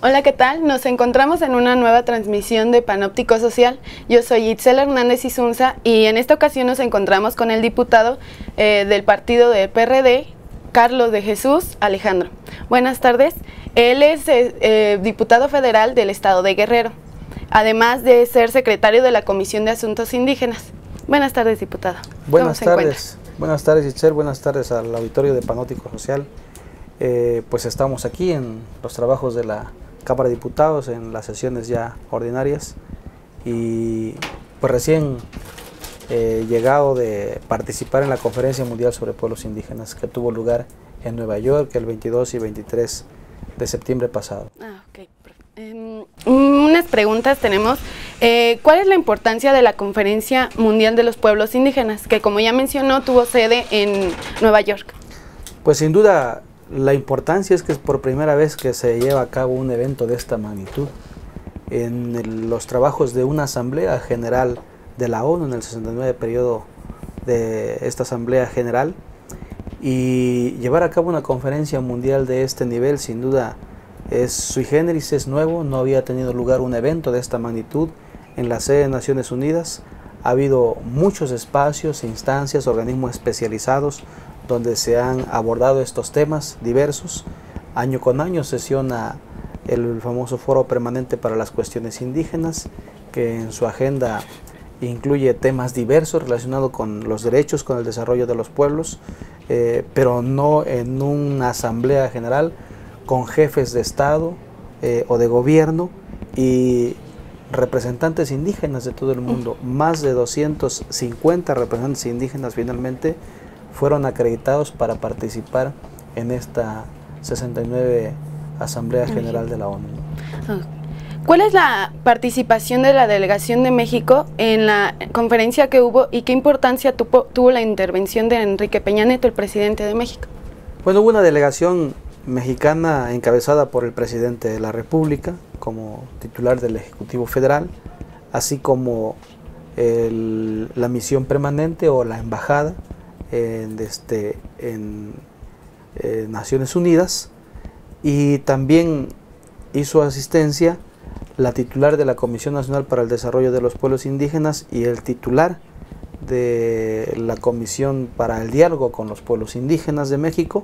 Hola, ¿qué tal? Nos encontramos en una nueva transmisión de Panóptico Social. Yo soy Itzel Hernández Isunza y en esta ocasión nos encontramos con el diputado del partido de PRD, Carlos de Jesús Alejandro. Buenas tardes. Él es diputado federal del estado de Guerrero, además de ser secretario de la Comisión de Asuntos Indígenas. Buenas tardes, diputado. Buenas tardes. Buenas tardes, Itzel. Buenas tardes al auditorio de Panóptico Social. Pues estamos aquí en los trabajos de la Cámara de Diputados, en las sesiones ya ordinarias, y pues recién llegado de participar en la Conferencia Mundial sobre Pueblos Indígenas que tuvo lugar en Nueva York el 22 y 23 de septiembre pasado. Ok. Unas preguntas tenemos. ¿Cuál es la importancia de la Conferencia Mundial de los Pueblos Indígenas, que como ya mencionó tuvo sede en Nueva York? Pues sin duda la importancia es que es por primera vez que se lleva a cabo un evento de esta magnitud en los trabajos de una Asamblea General de la ONU en el 69 periodo de esta Asamblea General, y llevar a cabo una conferencia mundial de este nivel sin duda es sui generis, es nuevo. No había tenido lugar un evento de esta magnitud en la sede de Naciones Unidas. Ha habido muchos espacios, instancias, organismos especializados donde se han abordado estos temas diversos. Año con año sesiona el famoso Foro Permanente para las Cuestiones Indígenas, que en su agenda incluye temas diversos relacionados con los derechos, con el desarrollo de los pueblos, pero no en una asamblea general con jefes de Estado o de gobierno y representantes indígenas de todo el mundo. Más de 250 representantes indígenas finalmente fueron acreditados para participar en esta 69 Asamblea General de la ONU. ¿Cuál es la participación de la delegación de México en la conferencia que hubo y qué importancia tuvo la intervención de Enrique Peña Nieto, el presidente de México? Bueno, hubo una delegación mexicana encabezada por el presidente de la República como titular del Ejecutivo Federal, así como la misión permanente o la embajada en Naciones Unidas, y también hizo asistencia la titular de la Comisión Nacional para el Desarrollo de los Pueblos Indígenas y el titular de la Comisión para el Diálogo con los Pueblos Indígenas de México,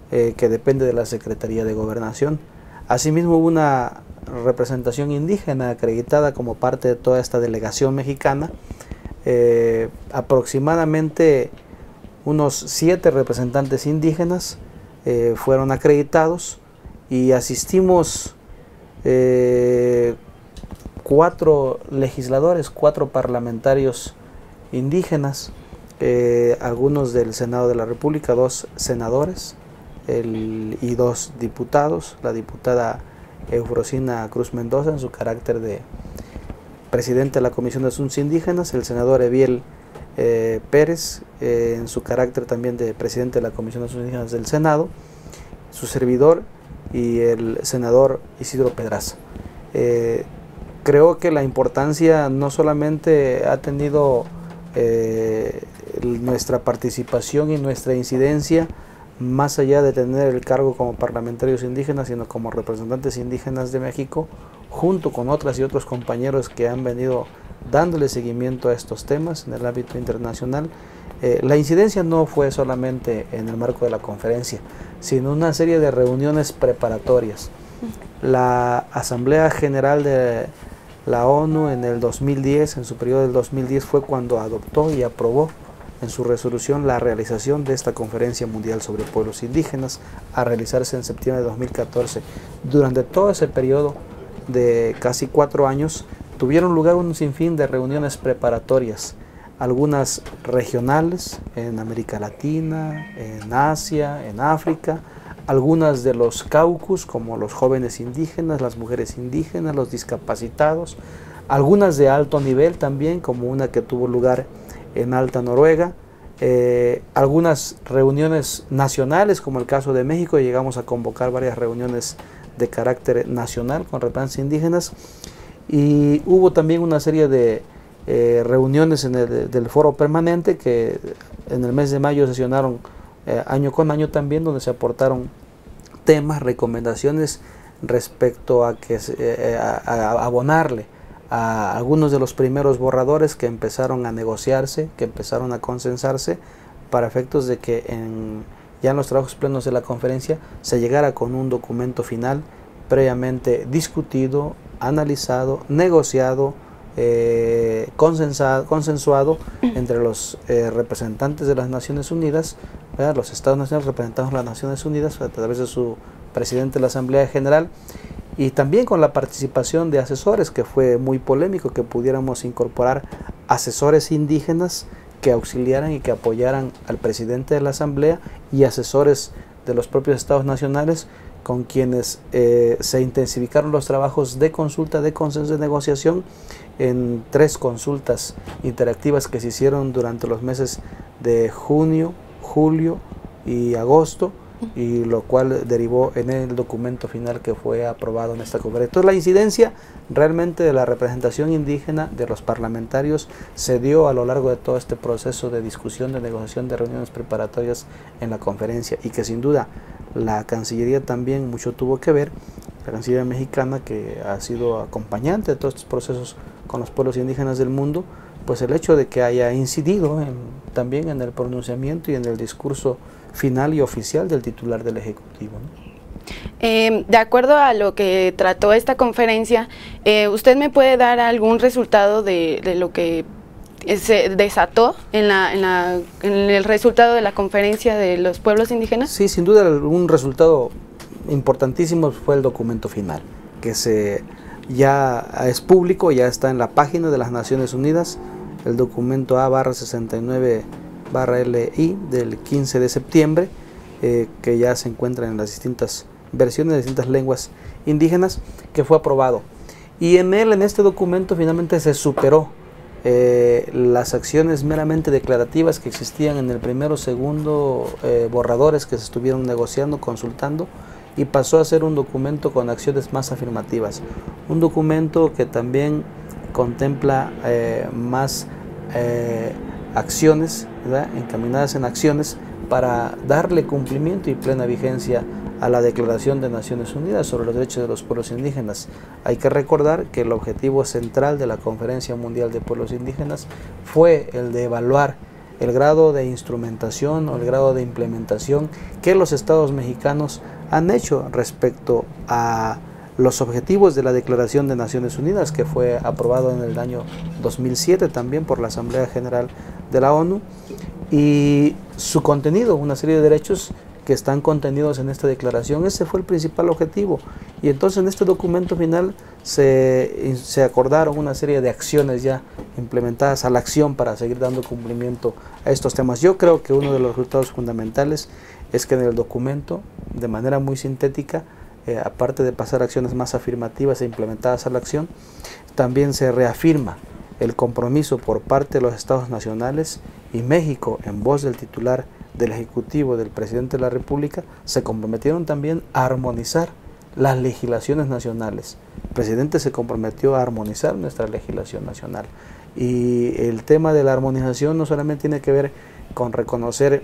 que depende de la Secretaría de Gobernación. Asimismo hubo una representación indígena acreditada como parte de toda esta delegación mexicana. Aproximadamente unos 7 representantes indígenas fueron acreditados y asistimos 4 legisladores, 4 parlamentarios indígenas, algunos del Senado de la República, 2 senadores y 2 diputados, la diputada Eufrosina Cruz Mendoza en su carácter de presidente de la Comisión de Asuntos Indígenas, el senador Eviel Pérez en su carácter también de presidente de la Comisión de Asuntos Indígenas del Senado, su servidor y el senador Isidro Pedraza. Creo que la importancia no solamente ha tenido nuestra participación y nuestra incidencia más allá de tener el cargo como parlamentarios indígenas, sino como representantes indígenas de México, junto con otras y otros compañeros que han venido dándole seguimiento a estos temas en el ámbito internacional. La incidencia no fue solamente en el marco de la conferencia, sino una serie de reuniones preparatorias. La Asamblea General de la ONU en el 2010, en su periodo del 2010, fue cuando adoptó y aprobó en su resolución la realización de esta Conferencia Mundial sobre Pueblos Indígenas, a realizarse en septiembre de 2014. Durante todo ese periodo de casi 4 años, tuvieron lugar un sinfín de reuniones preparatorias, algunas regionales en América Latina, en Asia, en África, algunas de los caucus como los jóvenes indígenas, las mujeres indígenas, los discapacitados, algunas de alto nivel también, como una que tuvo lugar en Alta Noruega, algunas reuniones nacionales como el caso de México. Llegamos a convocar varias reuniones de carácter nacional con representantes indígenas, y hubo también una serie de reuniones del Foro Permanente que en el mes de mayo sesionaron año con año también, donde se aportaron temas, recomendaciones respecto a que a abonarle a algunos de los primeros borradores que empezaron a negociarse, que empezaron a consensarse, para efectos de que ya en los trabajos plenos de la conferencia se llegara con un documento final previamente discutido, analizado, negociado, consensuado entre los representantes de las Naciones Unidas, ¿verdad? Los Estados nacionales representados en las Naciones Unidas a través de su presidente de la Asamblea General, y también con la participación de asesores, que fue muy polémico que pudiéramos incorporar asesores indígenas que auxiliaran y que apoyaran al presidente de la Asamblea, y asesores de los propios estados nacionales, con quienes se intensificaron los trabajos de consulta, de consenso, de negociación, en 3 consultas interactivas que se hicieron durante los meses de junio, julio y agosto, y lo cual derivó en el documento final que fue aprobado en esta conferencia. Entonces, la incidencia realmente de la representación indígena, de los parlamentarios, se dio a lo largo de todo este proceso de discusión, de negociación, de reuniones preparatorias en la conferencia, y que sin duda la Cancillería también mucho tuvo que ver, la Cancillería mexicana, que ha sido acompañante de todos estos procesos con los pueblos indígenas del mundo, pues el hecho de que haya incidido también en el pronunciamiento y en el discurso final y oficial del titular del Ejecutivo, ¿no? De acuerdo a lo que trató esta conferencia, ¿usted me puede dar algún resultado de lo que se desató en el resultado de la conferencia de los pueblos indígenas? Sí, sin duda un resultado importantísimo fue el documento final, que ya es público, ya está en la página de las Naciones Unidas, el documento A/69/LI del 15 de septiembre, que ya se encuentra en las distintas versiones de distintas lenguas indígenas, que fue aprobado. Y en este documento finalmente se superó las acciones meramente declarativas que existían en el primero o segundo borradores que se estuvieron negociando, consultando, y pasó a ser un documento con acciones más afirmativas, un documento que también contempla más acciones, ¿verdad?, encaminadas en acciones para darle cumplimiento y plena vigencia a la Declaración de Naciones Unidas sobre los Derechos de los Pueblos Indígenas. Hay que recordar que el objetivo central de la Conferencia Mundial de Pueblos Indígenas fue el de evaluar el grado de instrumentación o el grado de implementación que los estados mexicanos han hecho respecto a los objetivos de la Declaración de Naciones Unidas, que fue aprobado en el año 2007 también por la Asamblea General de la ONU, y su contenido, una serie de derechos que están contenidos en esta declaración. Ese fue el principal objetivo, y entonces en este documento final se acordaron una serie de acciones ya implementadas a la acción para seguir dando cumplimiento a estos temas. Yo creo que uno de los resultados fundamentales es que en el documento, de manera muy sintética, aparte de pasar acciones más afirmativas e implementadas a la acción, también se reafirma el compromiso por parte de los estados nacionales, y México, en voz del titular del Ejecutivo, del Presidente de la República, se comprometieron también a armonizar las legislaciones nacionales. El presidente se comprometió a armonizar nuestra legislación nacional, y el tema de la armonización no solamente tiene que ver con reconocer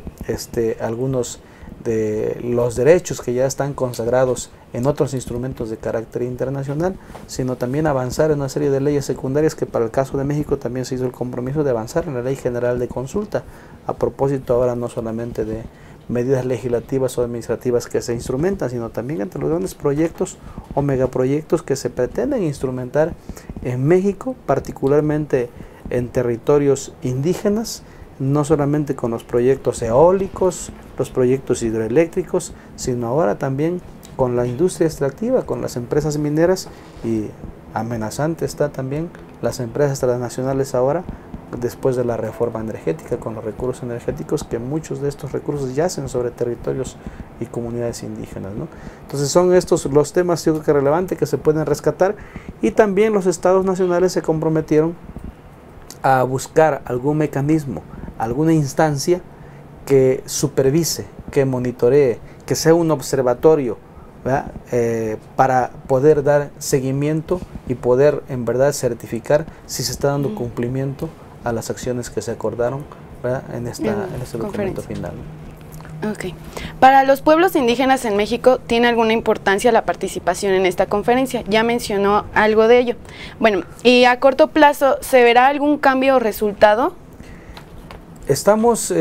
algunos de los derechos que ya están consagrados en otros instrumentos de carácter internacional, sino también avanzar en una serie de leyes secundarias, que para el caso de México también se hizo el compromiso de avanzar en la Ley General de Consulta, a propósito ahora no solamente de medidas legislativas o administrativas que se instrumentan, sino también entre los grandes proyectos o megaproyectos que se pretenden instrumentar en México, particularmente en territorios indígenas, no solamente con los proyectos eólicos, los proyectos hidroeléctricos, sino ahora también con la industria extractiva, con las empresas mineras, y amenazante está también las empresas transnacionales ahora, después de la reforma energética, con los recursos energéticos, que muchos de estos recursos yacen sobre territorios y comunidades indígenas, ¿no? Entonces son estos los temas, yo creo que relevantes, que se pueden rescatar, y también los estados nacionales se comprometieron a buscar algún mecanismo, alguna instancia que supervise, que monitoree, que sea un observatorio, para poder dar seguimiento y poder en verdad certificar si se está dando cumplimiento a las acciones que se acordaron, en este documento final. Ok. Para los pueblos indígenas en México, ¿tiene alguna importancia la participación en esta conferencia? Ya mencionó algo de ello. Bueno, y a corto plazo, ¿se verá algún cambio o resultado? Estamos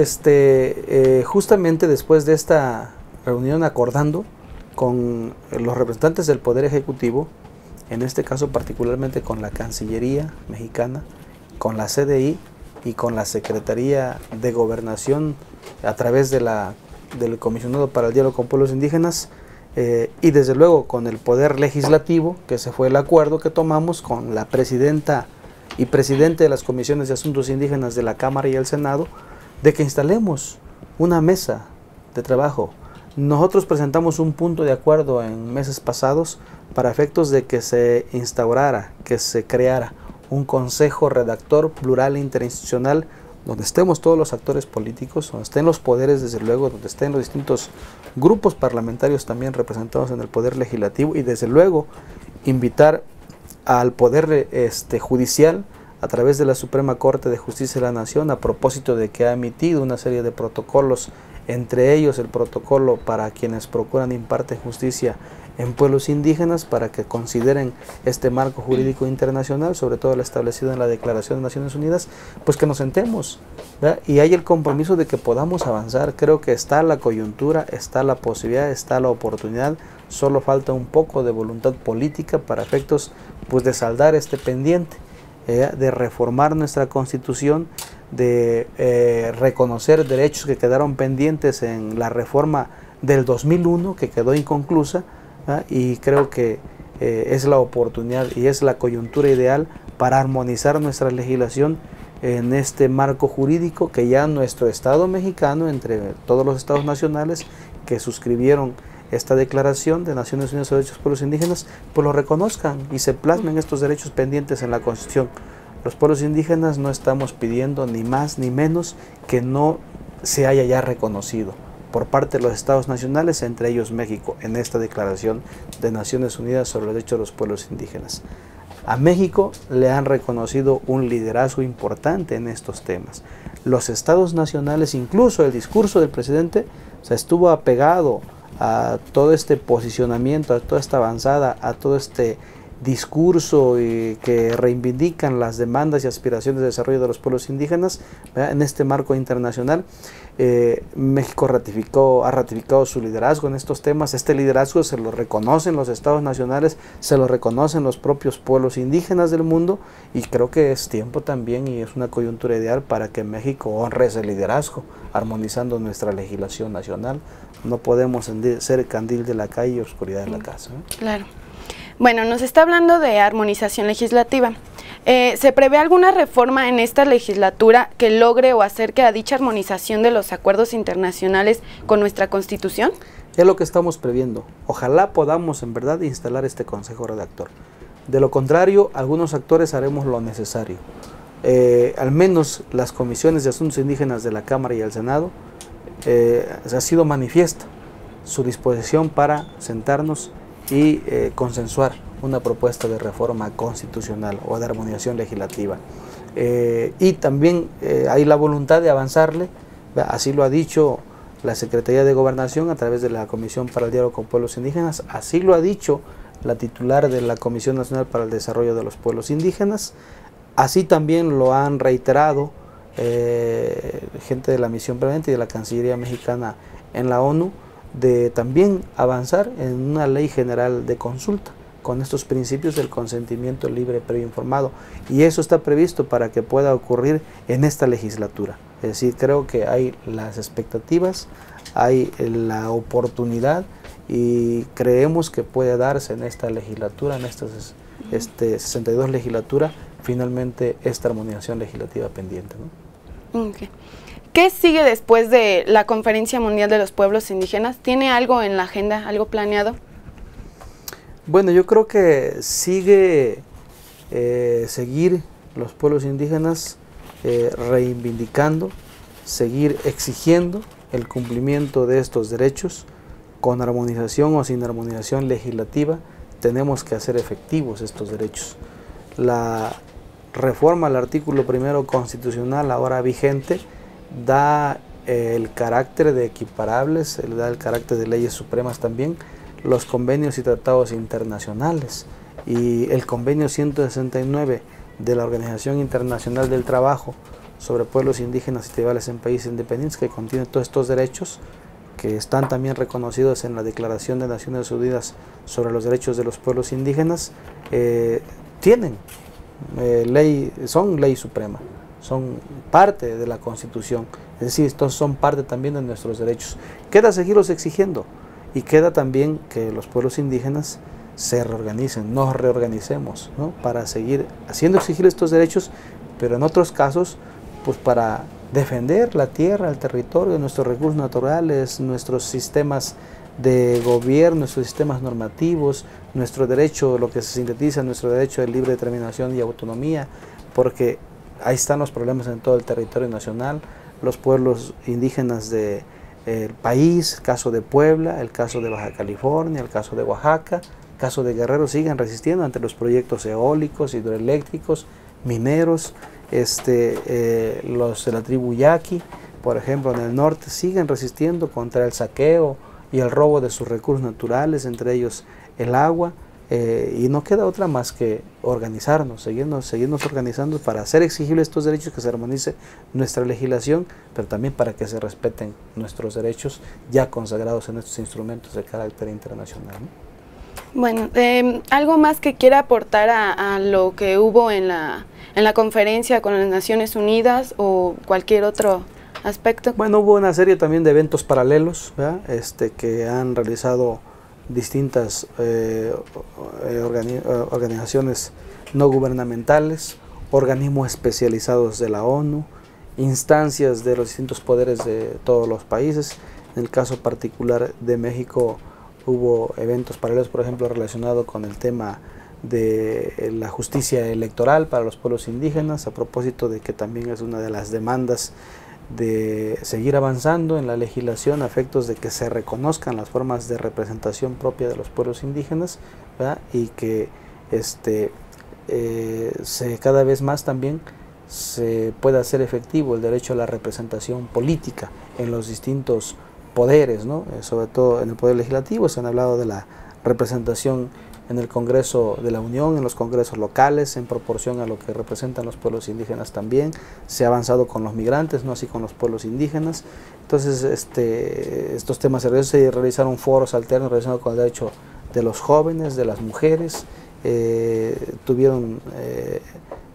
justamente después de esta reunión acordando con los representantes del Poder Ejecutivo, en este caso particularmente con la Cancillería mexicana, con la CDI y con la Secretaría de Gobernación a través del Comisionado para el Diálogo con Pueblos Indígenas, y desde luego con el Poder Legislativo, que ese fue el acuerdo que tomamos con la presidenta y presidente de las Comisiones de Asuntos Indígenas de la Cámara y el Senado, de que instalemos una mesa de trabajo. Nosotros presentamos un punto de acuerdo en meses pasados para efectos de que se instaurara, que se creara un consejo redactor plural e interinstitucional donde estemos todos los actores políticos, donde estén los poderes desde luego, donde estén los distintos grupos parlamentarios también representados en el Poder Legislativo y desde luego invitar al Poder Judicial a través de la Suprema Corte de Justicia de la Nación a propósito de que ha emitido una serie de protocolos, entre ellos el protocolo para quienes procuran e imparten justicia en pueblos indígenas, para que consideren este marco jurídico internacional, sobre todo el establecido en la Declaración de Naciones Unidas, pues que nos sentemos, ¿verdad? Y hay el compromiso de que podamos avanzar. Creo que está la coyuntura, está la posibilidad, está la oportunidad, solo falta un poco de voluntad política para efectos pues de saldar este pendiente, de reformar nuestra Constitución, de reconocer derechos que quedaron pendientes en la reforma del 2001, que quedó inconclusa, y creo que es la oportunidad y es la coyuntura ideal para armonizar nuestra legislación en este marco jurídico que ya nuestro Estado mexicano, entre todos los estados nacionales que suscribieron esta Declaración de Naciones Unidas sobre Derechos de Pueblos Indígenas, pues lo reconozcan y se plasmen estos derechos pendientes en la Constitución. Los pueblos indígenas no estamos pidiendo ni más ni menos que no se haya ya reconocido por parte de los estados nacionales, entre ellos México, en esta Declaración de Naciones Unidas sobre los Derechos de los Pueblos Indígenas. A México le han reconocido un liderazgo importante en estos temas. Los estados nacionales, incluso el discurso del presidente, estuvo apegado a todo este posicionamiento, a toda esta avanzada, a todo este discurso que reivindican las demandas y aspiraciones de desarrollo de los pueblos indígenas, ¿verdad? En este marco internacional. México ha ratificado su liderazgo en estos temas. Este liderazgo se lo reconocen los estados nacionales, se lo reconocen los propios pueblos indígenas del mundo, y creo que es tiempo también y es una coyuntura ideal para que México honre ese liderazgo, armonizando nuestra legislación nacional. No podemos ser candil de la calle y oscuridad de la casa, ¿eh? Claro. Bueno, nos está hablando de armonización legislativa. ¿Se prevé alguna reforma en esta legislatura que logre o acerque a dicha armonización de los acuerdos internacionales con nuestra Constitución? Es lo que estamos previendo. Ojalá podamos en verdad instalar este Consejo Redactor. De lo contrario, algunos actores haremos lo necesario. Al menos las comisiones de asuntos indígenas de la Cámara y el Senado ha sido manifiesta su disposición para sentarnos y consensuar una propuesta de reforma constitucional o de armonización legislativa. Y también hay la voluntad de avanzarle, así lo ha dicho la Secretaría de Gobernación a través de la Comisión para el Diálogo con Pueblos Indígenas, así lo ha dicho la titular de la Comisión Nacional para el Desarrollo de los Pueblos Indígenas, así también lo han reiterado gente de la Misión Permanente y de la Cancillería Mexicana en la ONU, de también avanzar en una ley general de consulta con estos principios del consentimiento libre, previo, informado, y eso está previsto para que pueda ocurrir en esta legislatura. Es decir, creo que hay las expectativas, hay la oportunidad y creemos que puede darse en esta legislatura, en esta 62 legislatura, finalmente esta armonización legislativa pendiente, ¿no? Okay. ¿Qué sigue después de la Conferencia Mundial de los Pueblos Indígenas? ¿Tiene algo en la agenda, algo planeado? Bueno, yo creo que sigue seguir los pueblos indígenas reivindicando, seguir exigiendo el cumplimiento de estos derechos, con armonización o sin armonización legislativa. Tenemos que hacer efectivos estos derechos. La reforma al artículo 1 constitucional ahora vigente da el carácter de equiparables, le da el carácter de leyes supremas también, los convenios y tratados internacionales, y el convenio 169 de la Organización Internacional del Trabajo sobre pueblos indígenas y tribales en países independientes, que contiene todos estos derechos que están también reconocidos en la Declaración de Naciones Unidas sobre los derechos de los pueblos indígenas, tienen son ley suprema, son parte de la Constitución, es decir, estos son parte también de nuestros derechos. Queda seguirlos exigiendo, y queda también que los pueblos indígenas se reorganicen, nos reorganicemos, ¿no?, para seguir haciendo exigir estos derechos, pero en otros casos, pues para defender la tierra, el territorio, nuestros recursos naturales, nuestros sistemas de gobierno, nuestros sistemas normativos, nuestro derecho, lo que se sintetiza, nuestro derecho de libre determinación y autonomía, porque ahí están los problemas en todo el territorio nacional, los pueblos indígenas del país, el caso de Puebla, el caso de Baja California, el caso de Oaxaca, el caso de Guerrero, siguen resistiendo ante los proyectos eólicos, hidroeléctricos, mineros, los de la tribu Yaqui, por ejemplo, en el norte, siguen resistiendo contra el saqueo y el robo de sus recursos naturales, entre ellos el agua, y no queda otra más que organizarnos, seguirnos organizando para hacer exigibles estos derechos, que se armonice nuestra legislación, pero también para que se respeten nuestros derechos ya consagrados en estos instrumentos de carácter internacional, ¿no? Bueno, ¿algo más que quiera aportar a lo que hubo en la conferencia con las Naciones Unidas o cualquier otro aspecto? Bueno, hubo una serie también de eventos paralelos, ¿verdad?, que han realizado distintas organizaciones no gubernamentales, organismos especializados de la ONU, instancias de los distintos poderes de todos los países. En el caso particular de México hubo eventos paralelos, por ejemplo, relacionados con el tema de la justicia electoral para los pueblos indígenas, a propósito de que también es una de las demandas de seguir avanzando en la legislación a efectos de que se reconozcan las formas de representación propia de los pueblos indígenas, ¿verdad?, y que cada vez más también se pueda hacer efectivo el derecho a la representación política en los distintos poderes, ¿no?, sobre todo en el poder legislativo. Se han hablado de la representación en el Congreso de la Unión, en los congresos locales, en proporción a lo que representan los pueblos indígenas también. Se ha avanzado con los migrantes, no así con los pueblos indígenas. Entonces, estos temas se realizaron foros alternos relacionados con el derecho de los jóvenes, de las mujeres. Tuvieron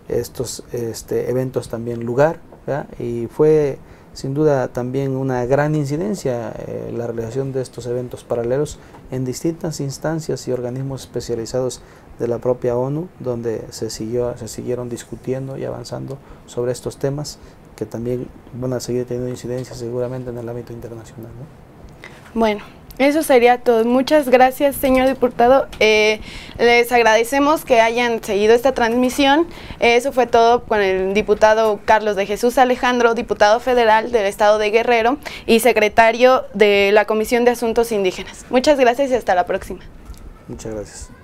estos eventos también lugar, ¿verdad?, y fue sin duda también una gran incidencia la realización de estos eventos paralelos en distintas instancias y organismos especializados de la propia ONU, donde se siguieron discutiendo y avanzando sobre estos temas que también van a seguir teniendo incidencia seguramente en el ámbito internacional, ¿no? Bueno, eso sería todo. Muchas gracias, señor diputado. Les agradecemos que hayan seguido esta transmisión. Eso fue todo con el diputado Carlos de Jesús Alejandro, diputado federal del estado de Guerrero y secretario de la Comisión de Asuntos Indígenas. Muchas gracias y hasta la próxima. Muchas gracias.